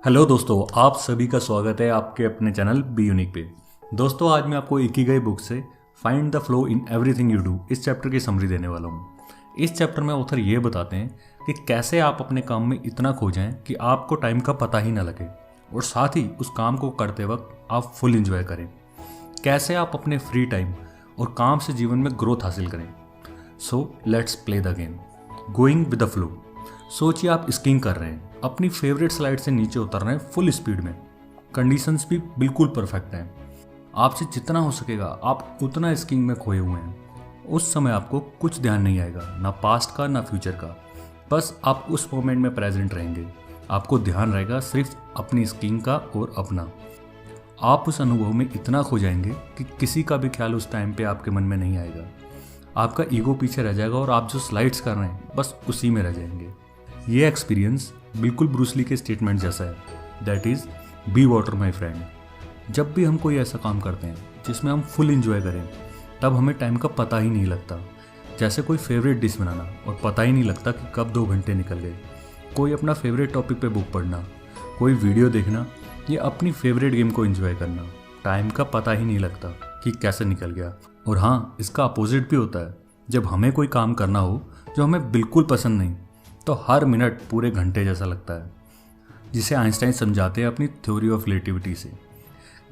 Hello दोस्तों, आप सभी का स्वागत है आपके अपने चैनल बी यूनिक पे। दोस्तों, आज मैं आपको इकिगाई बुक से find the flow in everything you do इस चैप्टर की समरी देने वाला हूँ। इस चैप्टर में ऑथर ये बताते हैं कि कैसे आप अपने काम में इतना खो जाएं कि आपको टाइम का पता ही ना लगे और साथ ही उस काम को करते वक्त आप फुल इंजॉय करें। कैसे आप अपने फ्री टाइम और काम से जीवन में ग्रोथ हासिल करें। So let's play the game going with the flow. सोचिए आप स्कीइंग कर रहे हैं, अपनी फेवरेट स्लाइड से नीचे उतर रहे हैं फुल स्पीड में। कंडीशंस भी बिल्कुल परफेक्ट हैं। आपसे जितना हो सकेगा आप उतना स्कीइंग में खोए हुए हैं। उस समय आपको कुछ ध्यान नहीं आएगा, ना पास्ट का ना फ्यूचर का। बस आप उस मोमेंट में प्रेजेंट रहेंगे। आपको ध्यान रहेगा सिर्फ अपनी स्कीइंग का और अपना। आप उस अनुभव में इतना खो जाएंगे कि किसी का भी ख्याल उस टाइम पे आपके मन में नहीं आएगा। आपका ईगो पीछे रह जाएगा और आप जो स्लाइड्स कर रहे हैं बस उसी में रह जाएंगे। ये एक्सपीरियंस बिल्कुल ब्रूस ली के स्टेटमेंट जैसा है, that is be water my friend. जब भी हम कोई ऐसा काम करते हैं जिसमें हम फुल इंजॉय करें, तब हमें टाइम का पता ही नहीं लगता। जैसे कोई फेवरेट डिश बनाना और पता ही नहीं लगता कि कब 2 घंटे निकल गए। कोई अपना फेवरेट टॉपिक पे बुक पढ़ना, कोई वीडियो देखना या अपनी फेवरेट गेम को एंजॉय करना, टाइम का पता ही नहीं लगता कि कैसे निकल गया। और हाँ, इसका अपोजिट भी होता है। जब हमें कोई काम करना हो जो हमें बिल्कुल पसंद नहीं, तो हर मिनट पूरे घंटे जैसा लगता है। जिसे आइंस्टाइन समझाते हैं अपनी थ्योरी ऑफ रिलेटिविटी से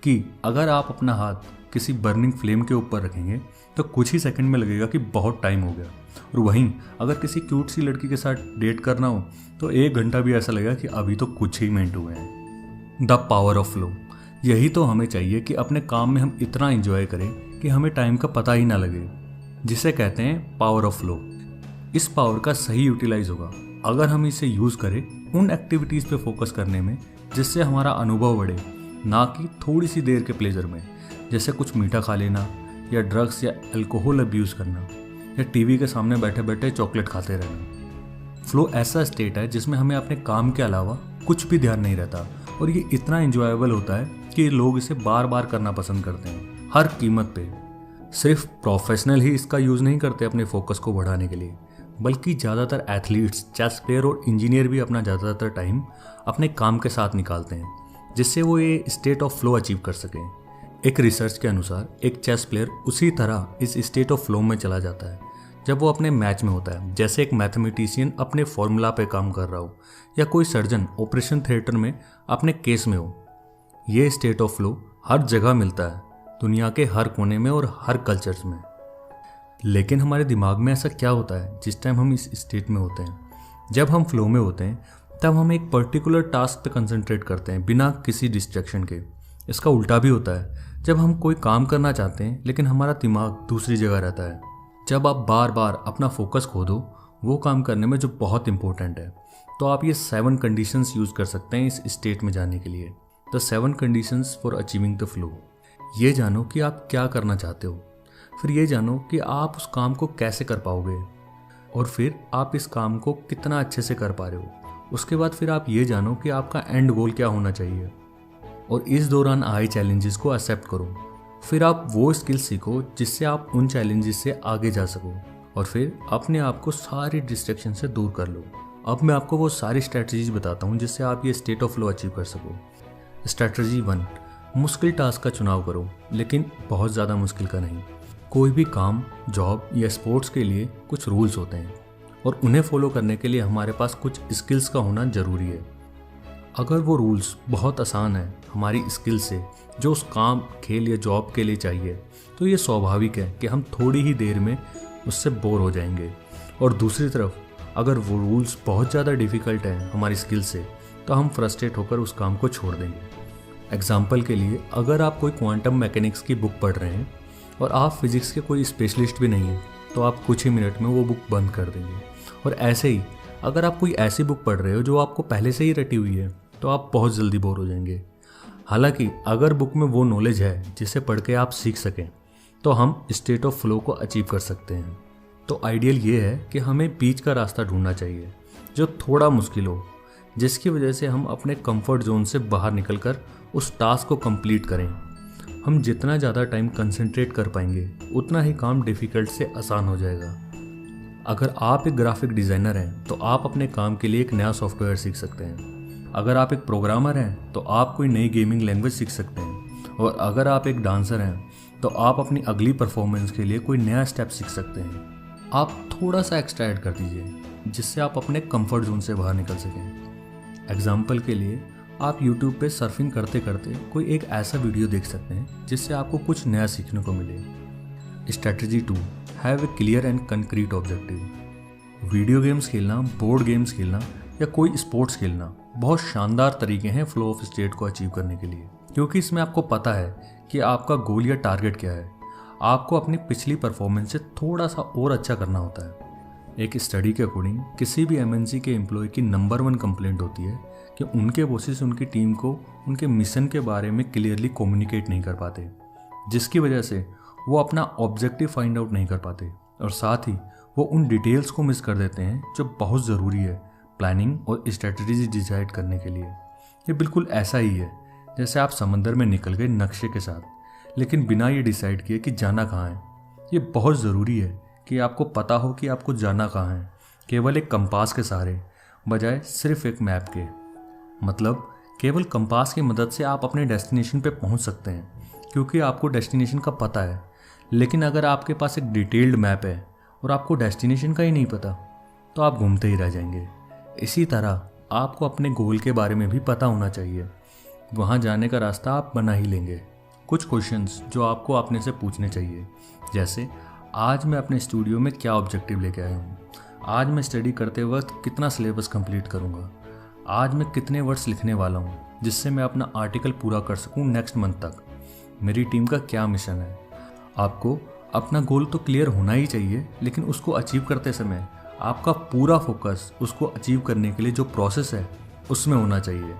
कि अगर आप अपना हाथ किसी बर्निंग फ्लेम के ऊपर रखेंगे तो कुछ ही सेकंड में लगेगा कि बहुत टाइम हो गया, और वहीं अगर किसी क्यूट सी लड़की के साथ डेट करना हो तो 1 घंटा भी ऐसा लगेगा कि अभी तो कुछ ही मिनट हुए हैं। द पावर ऑफ फ्लो, यही तो हमें चाहिए कि अपने काम में हम इतना एंजॉय करें कि हमें टाइम का पता ही ना लगे, जिसे कहते हैं पावर ऑफ फ्लो। इस पावर का सही यूटिलाइज होगा अगर हम इसे यूज़ करें उन एक्टिविटीज़ पे फोकस करने में जिससे हमारा अनुभव बढ़े, ना कि थोड़ी सी देर के प्लेजर में, जैसे कुछ मीठा खा लेना या ड्रग्स या अल्कोहल अब्यूज़ करना या टीवी के सामने बैठे बैठे चॉकलेट खाते रहना। फ्लो ऐसा स्टेट है जिसमें हमें अपने काम के अलावा कुछ भी ध्यान नहीं रहता, और ये इतना इंजॉयबल होता है कि लोग इसे बार बार करना पसंद करते हैं, हर कीमत पे। सिर्फ प्रोफेशनल ही इसका यूज़ नहीं करते अपने फोकस को बढ़ाने के लिए, बल्कि ज़्यादातर एथलीट्स, चेस प्लेयर और इंजीनियर भी अपना ज़्यादातर टाइम अपने काम के साथ निकालते हैं, जिससे वो ये स्टेट ऑफ फ्लो अचीव कर सकें। एक रिसर्च के अनुसार एक चेस प्लेयर उसी तरह इस स्टेट ऑफ फ्लो में चला जाता है जब वो अपने मैच में होता है, जैसे एक मैथमेटिशियन अपने फॉर्मूला पे काम कर रहा हो या कोई सर्जन ऑपरेशन थिएटर में अपने केस में हो। ये स्टेट ऑफ फ्लो हर जगह मिलता है, दुनिया के हर कोने में और हर कल्चर्स में। लेकिन हमारे दिमाग में ऐसा क्या होता है जिस टाइम हम इस स्टेट में होते हैं? जब हम फ्लो में होते हैं तब हम एक पर्टिकुलर टास्क पे कंसंट्रेट करते हैं बिना किसी डिस्ट्रैक्शन के। इसका उल्टा भी होता है जब हम कोई काम करना चाहते हैं लेकिन हमारा दिमाग दूसरी जगह रहता है। जब आप बार बार अपना फोकस खो दो वो काम करने में जो बहुत इंपॉर्टेंट है, तो आप ये 7 कंडीशंस यूज़ कर सकते हैं इस स्टेट में जाने के लिए। The 7 conditions for achieving the flow. ये जानो कि आप क्या करना चाहते हो, फिर ये जानो कि आप उस काम को कैसे कर पाओगे, और फिर आप इस काम को कितना अच्छे से कर पा रहे हो। उसके बाद फिर आप ये जानो कि आपका एंड गोल क्या होना चाहिए, और इस दौरान आए चैलेंजेस को एक्सेप्ट करो। फिर आप वो स्किल सीखो जिससे आप उन चैलेंजेस से आगे जा सको, और फिर अपने आप को सारी डिस्ट्रैक्शन से दूर कर लो। अब मैं आपको वो सारी स्ट्रैटेजीज बताता हूँ जिससे आप ये स्टेट ऑफ फ्लो अचीव कर सको। स्ट्रैटेजी 1, मुश्किल टास्क का चुनाव करो, लेकिन बहुत ज़्यादा मुश्किल का नहीं। कोई भी काम, जॉब या स्पोर्ट्स के लिए कुछ रूल्स होते हैं, और उन्हें फॉलो करने के लिए हमारे पास कुछ स्किल्स का होना ज़रूरी है। अगर वो रूल्स बहुत आसान है हमारी स्किल से जो उस काम, खेल या जॉब के लिए चाहिए, तो ये स्वाभाविक है कि हम थोड़ी ही देर में उससे बोर हो जाएंगे। और दूसरी तरफ अगर वो रूल्स बहुत ज़्यादा डिफ़िकल्ट हैं हमारी स्किल से, तो हम फ्रस्ट्रेट होकर उस काम को छोड़ देंगे। एग्जाम्पल के लिए, अगर आप कोई क्वांटम मैकेनिक्स की बुक पढ़ रहे हैं और आप फिजिक्स के कोई स्पेशलिस्ट भी नहीं हैं, तो आप कुछ ही मिनट में वो बुक बंद कर देंगे। और ऐसे ही अगर आप कोई ऐसी बुक पढ़ रहे हो जो आपको पहले से ही रटी हुई है, तो आप बहुत जल्दी बोर हो जाएंगे। हालांकि अगर बुक में वो नॉलेज है जिसे पढ़ के आप सीख सकें, तो हम स्टेट ऑफ फ्लो को अचीव कर सकते हैं। तो आइडियल ये है कि हमें बीच का रास्ता ढूंढना चाहिए जो थोड़ा मुश्किल हो, जिसकी वजह से हम अपने कंफर्ट जोन से बाहर निकलकर उस टास्क को कंप्लीट करें। हम जितना ज़्यादा टाइम कंसंट्रेट कर पाएंगे उतना ही काम डिफ़िकल्ट से आसान हो जाएगा। अगर आप एक ग्राफिक डिज़ाइनर हैं तो आप अपने काम के लिए एक नया सॉफ्टवेयर सीख सकते हैं। अगर आप एक प्रोग्रामर हैं तो आप कोई नई गेमिंग लैंग्वेज सीख सकते हैं, और अगर आप एक डांसर हैं तो आप अपनी अगली परफॉर्मेंस के लिए कोई नया स्टेप सीख सकते हैं। आप थोड़ा सा एक्स्ट्रा ऐड कर दीजिए जिससे आप अपने कंफर्ट जोन से बाहर निकल सकें। एग्जाम्पल के लिए आप YouTube पे सर्फिंग करते करते कोई एक ऐसा वीडियो देख सकते हैं जिससे आपको कुछ नया सीखने को मिले। Strategy 2, have a clear and concrete objective. Video games खेलना, बोर्ड गेम्स खेलना या कोई स्पोर्ट्स खेलना बहुत शानदार तरीके हैं फ्लो ऑफ स्टेट को अचीव करने के लिए, क्योंकि इसमें आपको पता है कि आपका गोल या टारगेट क्या है। आपको अपनी पिछली परफॉर्मेंस से थोड़ा सा और अच्छा करना होता है। एक स्टडी के अकॉर्डिंग किसी भी MNC के एम्प्लॉय की नंबर 1 कंप्लेंट होती है कि उनके बॉसेस उनकी टीम को उनके मिशन के बारे में क्लियरली कम्युनिकेट नहीं कर पाते, जिसकी वजह से वो अपना ऑब्जेक्टिव फाइंड आउट नहीं कर पाते, और साथ ही वो उन डिटेल्स को मिस कर देते हैं जो बहुत ज़रूरी है प्लानिंग और स्ट्रेटजी डिसाइड करने के लिए। ये बिल्कुल ऐसा ही है जैसे आप समंदर में निकल गए नक्शे के साथ, लेकिन बिना ये डिसाइड किए कि जाना कहाँ है। ये बहुत ज़रूरी है कि आपको पता हो कि आपको जाना कहाँ है, केवल एक कंपास के सहारे बजाय सिर्फ एक मैप के। मतलब केवल कंपास की मदद से आप अपने डेस्टिनेशन पे पहुंच सकते हैं क्योंकि आपको डेस्टिनेशन का पता है, लेकिन अगर आपके पास एक डिटेल्ड मैप है और आपको डेस्टिनेशन का ही नहीं पता तो आप घूमते ही रह जाएंगे। इसी तरह आपको अपने गोल के बारे में भी पता होना चाहिए, वहाँ जाने का रास्ता आप बना ही लेंगे। कुछ क्वेश्चंस जो आपको अपने से पूछने चाहिए, जैसे आज मैं अपने स्टूडियो में क्या ऑब्जेक्टिव लेके आया हूँ, आज मैं स्टडी करते वक्त कितना सिलेबस कंप्लीट करूँगा, आज मैं कितने वर्ड्स लिखने वाला हूँ जिससे मैं अपना आर्टिकल पूरा कर सकूँ नेक्स्ट मंथ तक, मेरी टीम का क्या मिशन है। आपको अपना गोल तो क्लियर होना ही चाहिए, लेकिन उसको अचीव करते समय आपका पूरा फोकस उसको अचीव करने के लिए जो प्रोसेस है उसमें होना चाहिए।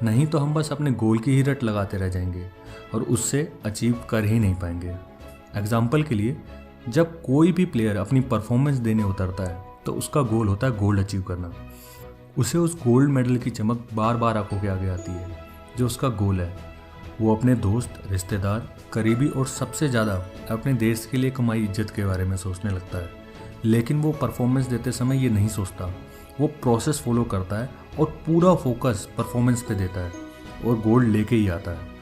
नहीं तो हम बस अपने गोल की ही रट लगाते रह जाएंगे और उससे अचीव कर ही नहीं पाएंगे। एग्जाम्पल के लिए, जब कोई भी प्लेयर अपनी परफॉर्मेंस देने उतरता है तो उसका गोल होता है गोल्ड अचीव करना। उसे उस गोल्ड मेडल की चमक बार बार आंखों के आगे आती है जो उसका गोल है। वो अपने दोस्त, रिश्तेदार, करीबी और सबसे ज़्यादा अपने देश के लिए कमाई इज्जत के बारे में सोचने लगता है, लेकिन वो परफॉर्मेंस देते समय ये नहीं सोचता। वो प्रोसेस फॉलो करता है और पूरा फोकस परफॉर्मेंस पे देता है और गोल्ड लेके ही आता है।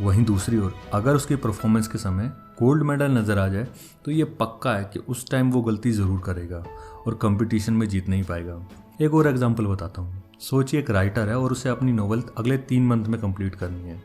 वहीं दूसरी ओर अगर उसकी परफॉर्मेंस के समय गोल्ड मेडल नज़र आ जाए तो ये पक्का है कि उस टाइम वो गलती ज़रूर करेगा और कंपटीशन में जीत नहीं पाएगा। एक और एग्जांपल बताता हूँ। सोचिए एक राइटर है और उसे अपनी नॉवल अगले 3 मंथ में कंप्लीट करनी है।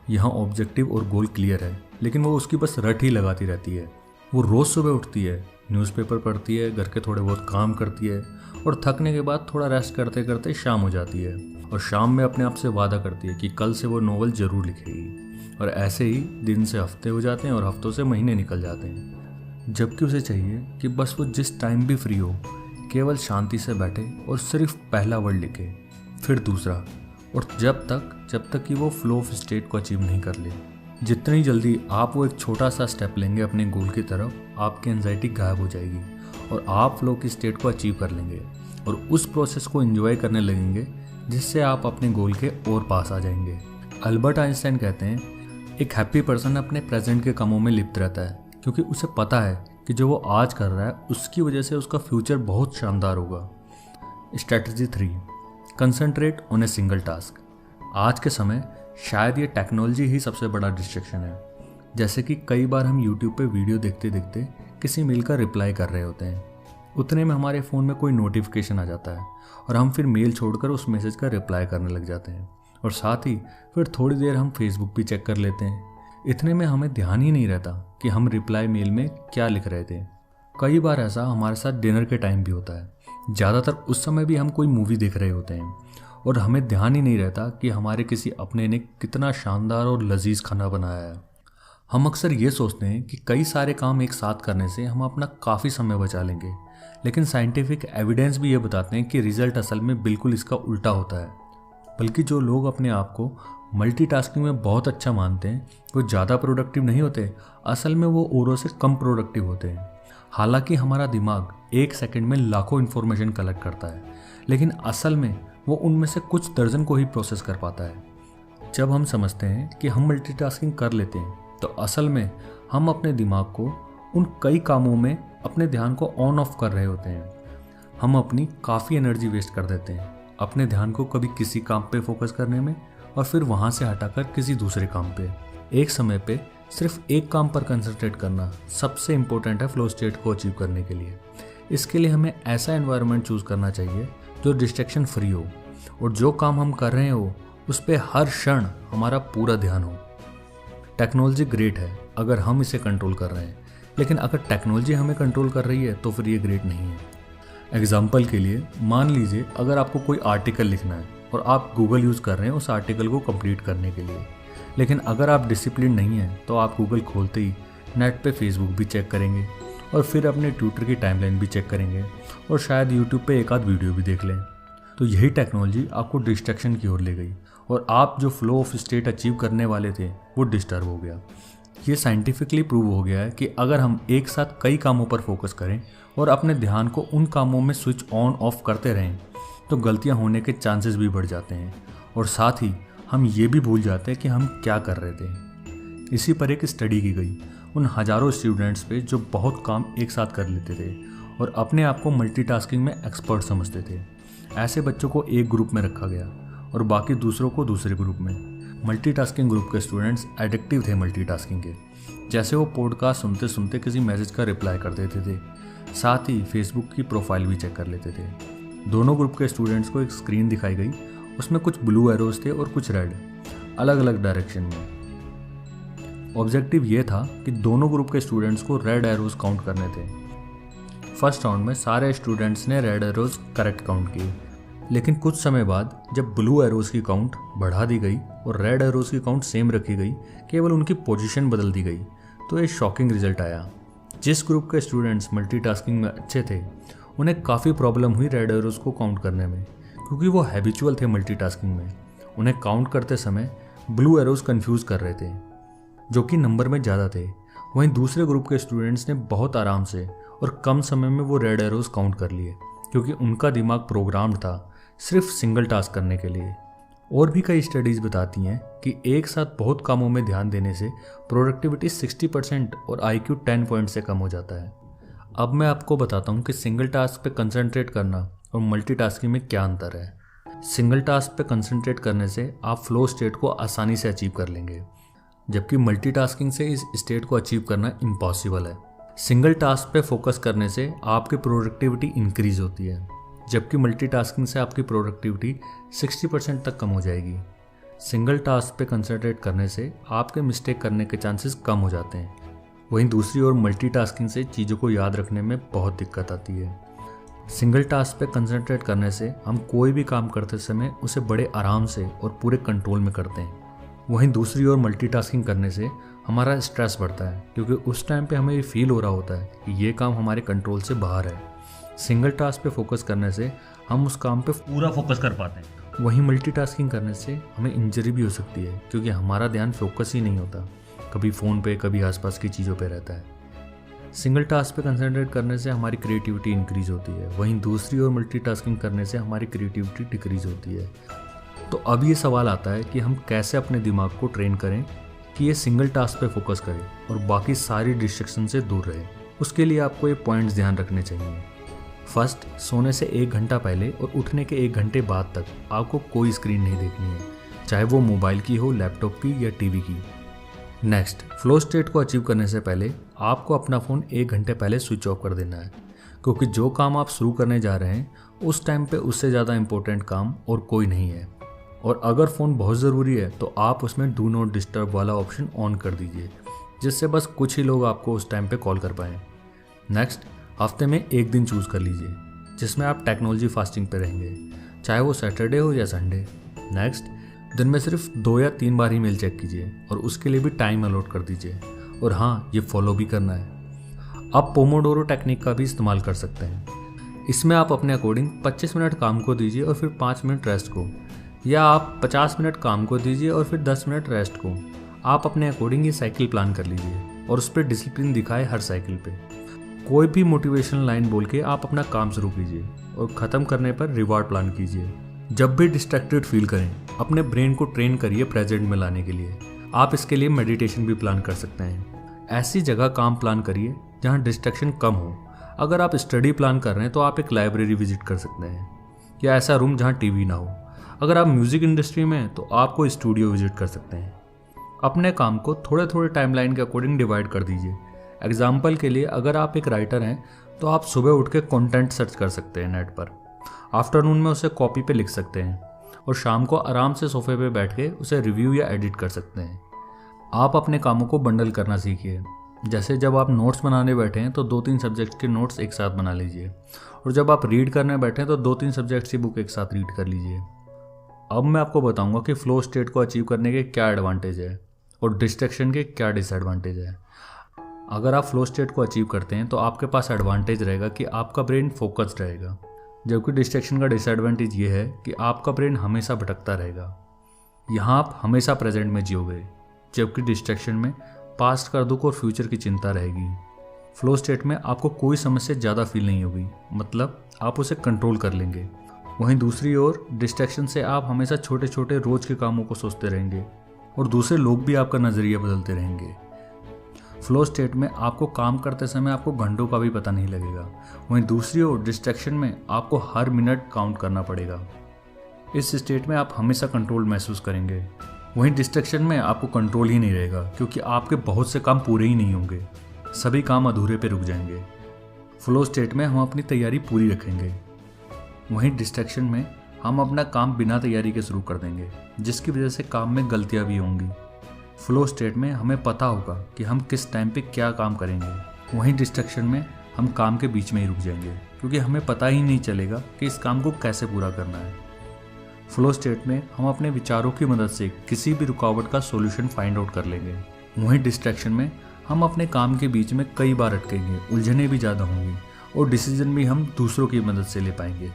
यहाँ ऑब्जेक्टिव और गोल क्लियर है, लेकिन वो उसकी बस रट ही लगाती रहती है। वो रोज़ सुबह उठती है, न्यूज़पेपर पढ़ती है, घर के थोड़े बहुत काम करती है और थकने के बाद थोड़ा रेस्ट करते करते शाम हो जाती है, और शाम में अपने आप से वादा करती है कि कल से वो नॉवल ज़रूर लिखेगी। और ऐसे ही दिन से हफ्ते हो जाते हैं और हफ्तों से महीने निकल जाते हैं, जबकि उसे चाहिए कि बस वो जिस टाइम भी फ्री हो केवल शांति से बैठे और सिर्फ पहला वर्ड लिखे, फिर दूसरा, और जब तक कि वो फ्लो ऑफ स्टेट को अचीव नहीं कर ले। जितनी जल्दी आप वो एक छोटा सा स्टेप लेंगे अपने गोल की तरफ, आपकी एंजाइटी गायब हो जाएगी और आप फ्लो की स्टेट को अचीव कर लेंगे और उस प्रोसेस को एंजॉय करने लगेंगे, जिससे आप अपने गोल के और पास आ जाएंगे। अल्बर्ट आइंस्टाइन कहते हैं, एक हैप्पी पर्सन अपने प्रेजेंट के कामों में लिप्त रहता है क्योंकि उसे पता है कि जो वो आज कर रहा है उसकी वजह से उसका फ्यूचर बहुत शानदार होगा। Strategy 3, concentrate on a single task. आज के समय शायद ये टेक्नोलॉजी ही सबसे बड़ा डिस्ट्रैक्शन है। जैसे कि कई बार हम YouTube पे वीडियो देखते देखते किसी मेल का रिप्लाई कर रहे होते हैं, उतने में हमारे फ़ोन में कोई नोटिफिकेशन आ जाता है और हम फिर मेल छोड़कर उस मैसेज का रिप्लाई करने लग जाते हैं, और साथ ही फिर थोड़ी देर हम फेसबुक भी चेक कर लेते हैं। इतने में हमें ध्यान ही नहीं रहता कि हम रिप्लाई मेल में क्या लिख रहे थे। कई बार ऐसा हमारे साथ डिनर के टाइम भी होता है। ज़्यादातर उस समय भी हम कोई मूवी देख रहे होते हैं और हमें ध्यान ही नहीं रहता कि हमारे किसी अपने ने कितना शानदार और लजीज खाना बनाया है। हम अक्सर ये सोचते हैं कि कई सारे काम एक साथ करने से हम अपना काफ़ी समय बचा लेंगे, लेकिन साइंटिफिक एविडेंस भी ये बताते हैं कि रिजल्ट असल में बिल्कुल इसका उल्टा होता है। बल्कि जो लोग अपने आप को मल्टीटास्किंग में बहुत अच्छा मानते हैं वो ज़्यादा प्रोडक्टिव नहीं होते, असल में वो औरों से कम प्रोडक्टिव होते हैं। हालांकि हमारा दिमाग 1 सेकंड में लाखों इन्फॉर्मेशन कलेक्ट करता है, लेकिन असल में वो उनमें से कुछ दर्जन को ही प्रोसेस कर पाता है। जब हम समझते हैं कि हम मल्टीटास्किंग कर लेते हैं तो असल में हम अपने दिमाग को उन कई कामों में अपने ध्यान को ऑन ऑफ कर रहे होते हैं। हम अपनी काफ़ी एनर्जी वेस्ट कर देते हैं अपने ध्यान को कभी किसी काम पे फोकस करने में और फिर वहाँ से हटाकर किसी दूसरे काम पे। एक समय पे सिर्फ एक काम पर कंसंट्रेट करना सबसे इम्पोर्टेंट है फ्लो स्टेट को अचीव करने के लिए। इसके लिए हमें ऐसा एनवायरनमेंट चूज़ करना चाहिए जो डिस्ट्रैक्शन फ्री हो और जो काम हम कर रहे हो उस पर हर क्षण हमारा पूरा ध्यान हो। टेक्नोलॉजी ग्रेट है अगर हम इसे कंट्रोल कर रहे हैं, लेकिन अगर टेक्नोलॉजी हमें कंट्रोल कर रही है तो फिर ये ग्रेट नहीं है। एग्जाम्पल के लिए मान लीजिए अगर आपको कोई आर्टिकल लिखना है और आप गूगल यूज़ कर रहे हैं उस आर्टिकल को कंप्लीट करने के लिए, लेकिन अगर आप डिसिप्लिन नहीं हैं तो आप गूगल खोलते ही नेट पे फेसबुक भी चेक करेंगे और फिर अपने ट्विटर की टाइमलाइन भी चेक करेंगे और शायद यूट्यूब पे एक आध वीडियो भी देख लें। तो यही टेक्नोलॉजी आपको डिस्ट्रैक्शन की ओर ले गई और आप जो फ्लो ऑफ स्टेट अचीव करने वाले थे वो डिस्टर्ब हो गया। ये साइंटिफिकली प्रूव हो गया है कि अगर हम एक साथ कई कामों पर फोकस करें और अपने ध्यान को उन कामों में स्विच ऑन ऑफ करते रहें तो गलतियां होने के चांसेस भी बढ़ जाते हैं और साथ ही हम ये भी भूल जाते हैं कि हम क्या कर रहे थे। इसी पर एक स्टडी की गई उन हज़ारों स्टूडेंट्स पे जो बहुत काम एक साथ कर लेते थे और अपने आप को मल्टीटास्किंग में एक्सपर्ट समझते थे। ऐसे बच्चों को एक ग्रुप में रखा गया और बाकी दूसरों को दूसरे ग्रुप में। मल्टीटास्किंग ग्रुप के स्टूडेंट्स एडिक्टिव थे मल्टीटास्किंग के। जैसे वो पॉडकास्ट सुनते सुनते किसी मैसेज का रिप्लाई कर देते थे, साथ ही फेसबुक की प्रोफाइल भी चेक कर लेते थे। दोनों ग्रुप के स्टूडेंट्स को एक स्क्रीन दिखाई गई, उसमें कुछ ब्लू एरोज थे और कुछ रेड, अलग अलग डायरेक्शन में। ऑब्जेक्टिव ये था कि दोनों ग्रुप के स्टूडेंट्स को रेड एरोज काउंट करने थे। फर्स्ट राउंड में सारे स्टूडेंट्स ने रेड एरोज करेक्ट काउंट किए, लेकिन कुछ समय बाद जब ब्लू एरोज की काउंट बढ़ा दी गई और रेड एरोज की काउंट सेम रखी गई, केवल उनकी पोजीशन बदल दी गई, तो एक शॉकिंग रिजल्ट आया। जिस ग्रुप के स्टूडेंट्स मल्टीटास्किंग में अच्छे थे उन्हें काफ़ी प्रॉब्लम हुई रेड एरोज को काउंट करने में, क्योंकि वो हैबिचुअल थे मल्टीटास्किंग में। उन्हें काउंट करते समय ब्लू एरोज कंफ्यूज कर रहे थे जो कि नंबर में ज़्यादा थे। वहीं दूसरे ग्रुप के स्टूडेंट्स ने बहुत आराम से और कम समय में वो रेड एरोज काउंट कर लिए, क्योंकि उनका दिमाग प्रोग्राम्ड था सिर्फ सिंगल टास्क करने के लिए। और भी कई स्टडीज़ बताती हैं कि एक साथ बहुत कामों में ध्यान देने से प्रोडक्टिविटी 60% और IQ 10 पॉइंट से कम हो जाता है। अब मैं आपको बताता हूँ कि सिंगल टास्क पे कंसंट्रेट करना और मल्टीटास्किंग में क्या अंतर है। सिंगल टास्क पे कंसंट्रेट करने से आप फ्लो स्टेट को आसानी से अचीव कर लेंगे, जबकि मल्टीटास्किंग से इस स्टेट को अचीव करना इम्पॉसिबल है। सिंगल टास्क पे फोकस करने से आपकी प्रोडक्टिविटी इंक्रीज होती है, जबकि मल्टीटास्किंग से आपकी प्रोडक्टिविटी 60% तक कम हो जाएगी। सिंगल टास्क पे कंसंट्रेट करने से आपके मिस्टेक करने के चांसेस कम हो जाते हैं। वहीं दूसरी ओर मल्टीटास्किंग से चीज़ों को याद रखने में बहुत दिक्कत आती है। सिंगल टास्क पे कंसंट्रेट करने से हम कोई भी काम करते समय उसे बड़े आराम से और पूरे कंट्रोल में करते हैं। वहीं दूसरी ओर मल्टीटास्किंग करने से हमारा स्ट्रेस बढ़ता है, क्योंकि उस टाइम पे हमें ये फील हो रहा होता है कि ये काम हमारे कंट्रोल से बाहर है। सिंगल टास्क पे फोकस करने से हम उस काम पे पूरा फोकस कर पाते हैं। वहीं मल्टीटास्किंग करने से हमें इंजरी भी हो सकती है, क्योंकि हमारा ध्यान फोकस ही नहीं होता, कभी फ़ोन पे कभी आसपास की चीज़ों पे रहता है। सिंगल टास्क पे कंसंट्रेट करने से हमारी क्रिएटिविटी इंक्रीज होती है, वहीं दूसरी ओर मल्टीटास्किंग करने से हमारी क्रिएटिविटी डिक्रीज होती है। तो अब ये सवाल आता है कि हम कैसे अपने दिमाग को ट्रेन करें कि ये सिंगल टास्क पे फोकस करे और बाकी सारी डिस्ट्रैक्शन से दूर रहे। उसके लिए आपको ये पॉइंट्स ध्यान रखने चाहिए। फर्स्ट, सोने से 1 घंटा पहले और उठने के 1 घंटे बाद तक आपको कोई स्क्रीन नहीं देखनी है, चाहे वो मोबाइल की हो, लैपटॉप की या टीवी की। नेक्स्ट, फ्लो स्टेट को अचीव करने से पहले आपको अपना फ़ोन 1 घंटे पहले स्विच ऑफ कर देना है, क्योंकि जो काम आप शुरू करने जा रहे हैं उस टाइम पे उससे ज़्यादा इंपॉर्टेंट काम और कोई नहीं है। और अगर फ़ोन बहुत ज़रूरी है तो आप उसमें डू नॉट डिस्टर्ब वाला ऑप्शन ऑन कर दीजिए, जिससे बस कुछ ही लोग आपको उस टाइम पे कॉल कर पाएँ। नेक्स्ट, हफ्ते में 1 दिन चूज़ कर लीजिए जिसमें आप टेक्नोलॉजी फास्टिंग पे रहेंगे, चाहे वो सैटरडे हो या संडे। नेक्स्ट, दिन में सिर्फ 2 या 3 बार ही मेल चेक कीजिए और उसके लिए भी टाइम अलॉट कर दीजिए। और हाँ, ये फॉलो भी करना है। आप पोमोडोरो टेक्निक का भी इस्तेमाल कर सकते हैं। इसमें आप अपने अकॉर्डिंग 25 मिनट काम को दीजिए और फिर 5 मिनट रेस्ट को, या आप 50 मिनट काम को दीजिए और फिर 10 मिनट रेस्ट को। आप अपने अकॉर्डिंग ये साइकिल प्लान कर लीजिए और उस पर डिसिप्लिन दिखाए हर साइकिल पे। कोई भी मोटिवेशनल लाइन बोल के आप अपना काम शुरू कीजिए और ख़त्म करने पर रिवार्ड प्लान कीजिए। जब भी डिस्ट्रैक्टेड फील करें, अपने ब्रेन को ट्रेन करिए प्रेजेंट में लाने के लिए। आप इसके लिए मेडिटेशन भी प्लान कर सकते हैं। ऐसी जगह काम प्लान करिए जहाँ डिस्ट्रैक्शन कम हो। अगर आप स्टडी प्लान कर रहे हैं तो आप एक लाइब्रेरी विजिट कर सकते हैं। या ऐसा रूम जहाँ टीवी ना हो। अगर आप म्यूज़िक इंडस्ट्री में हैं तो आप कोई स्टूडियो विजिट कर सकते हैं। अपने काम को थोड़े थोड़े टाइमलाइन के अकॉर्डिंग डिवाइड कर दीजिए। एग्जाम्पल के लिए अगर आप एक राइटर हैं तो आप सुबह उठ के कंटेंट सर्च कर सकते हैं नेट पर, आफ्टरनून में उसे कॉपी पे लिख सकते हैं और शाम को आराम से सोफे पे बैठ के उसे रिव्यू या एडिट कर सकते हैं। आप अपने कामों को बंडल करना सीखिए। जैसे जब आप नोट्स बनाने बैठे हैं तो 2-3 सब्जेक्ट के नोट्स एक साथ बना लीजिए, और जब आप रीड करने बैठे हैं तो 2-3 सब्जेक्ट्स की बुक एक साथ रीड कर लीजिए। अब मैं आपको बताऊंगा कि फ्लो स्टेट को अचीव करने के क्या एडवांटेज है और डिस्ट्रैक्शन के क्या डिसएडवांटेज है। अगर आप फ्लो स्टेट को अचीव करते हैं तो आपके पास एडवांटेज रहेगा कि आपका ब्रेन फोकस्ड रहेगा, जबकि डिस्ट्रैक्शन का डिसएडवांटेज ये है कि आपका ब्रेन हमेशा भटकता रहेगा। यहाँ आप हमेशा प्रेजेंट में जियोगे, जबकि डिस्ट्रैक्शन में पास्ट का दुख और फ्यूचर की चिंता रहेगी। फ्लो स्टेट में आपको कोई समस्या ज़्यादा फील नहीं होगी, मतलब आप उसे कंट्रोल कर लेंगे। वहीं दूसरी ओर डिस्ट्रैक्शन से आप हमेशा छोटे छोटे रोज के कामों को सोचते रहेंगे और दूसरे लोग भी आपका नज़रिया बदलते रहेंगे। फ्लो स्टेट में आपको काम करते समय आपको घंटों का भी पता नहीं लगेगा, वहीं दूसरी ओर डिस्ट्रैक्शन में आपको हर मिनट काउंट करना पड़ेगा। इस स्टेट में आप हमेशा कंट्रोल महसूस करेंगे, वहीं डिस्ट्रैक्शन में आपको कंट्रोल ही नहीं रहेगा, क्योंकि आपके बहुत से काम पूरे ही नहीं होंगे, सभी काम अधूरे पे रुक जाएंगे। फ्लो स्टेट में हम अपनी तैयारी पूरी रखेंगे, वहीं डिस्ट्रैक्शन में हम अपना काम बिना तैयारी के शुरू कर देंगे, जिसकी वजह से काम में गलतियां भी होंगी। फ्लो स्टेट में हमें पता होगा कि हम किस टाइम पे क्या काम करेंगे, वहीं डिस्ट्रैक्शन में हम काम के बीच में ही रुक जाएंगे, क्योंकि हमें पता ही नहीं चलेगा कि इस काम को कैसे पूरा करना है। फ्लो स्टेट में हम अपने विचारों की मदद से किसी भी रुकावट का सॉल्यूशन फाइंड आउट कर लेंगे, वहीं डिस्ट्रैक्शन में हम अपने काम के बीच में कई बार अटकेंगे, उलझने भी ज़्यादा होंगी और डिसीजन भी हम दूसरों की मदद से ले पाएंगे।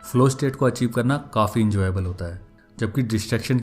फ्लो स्टेट को अचीव करना काफ़ी इंजॉयबल होता है, जबकि डिस्ट्रैक्शन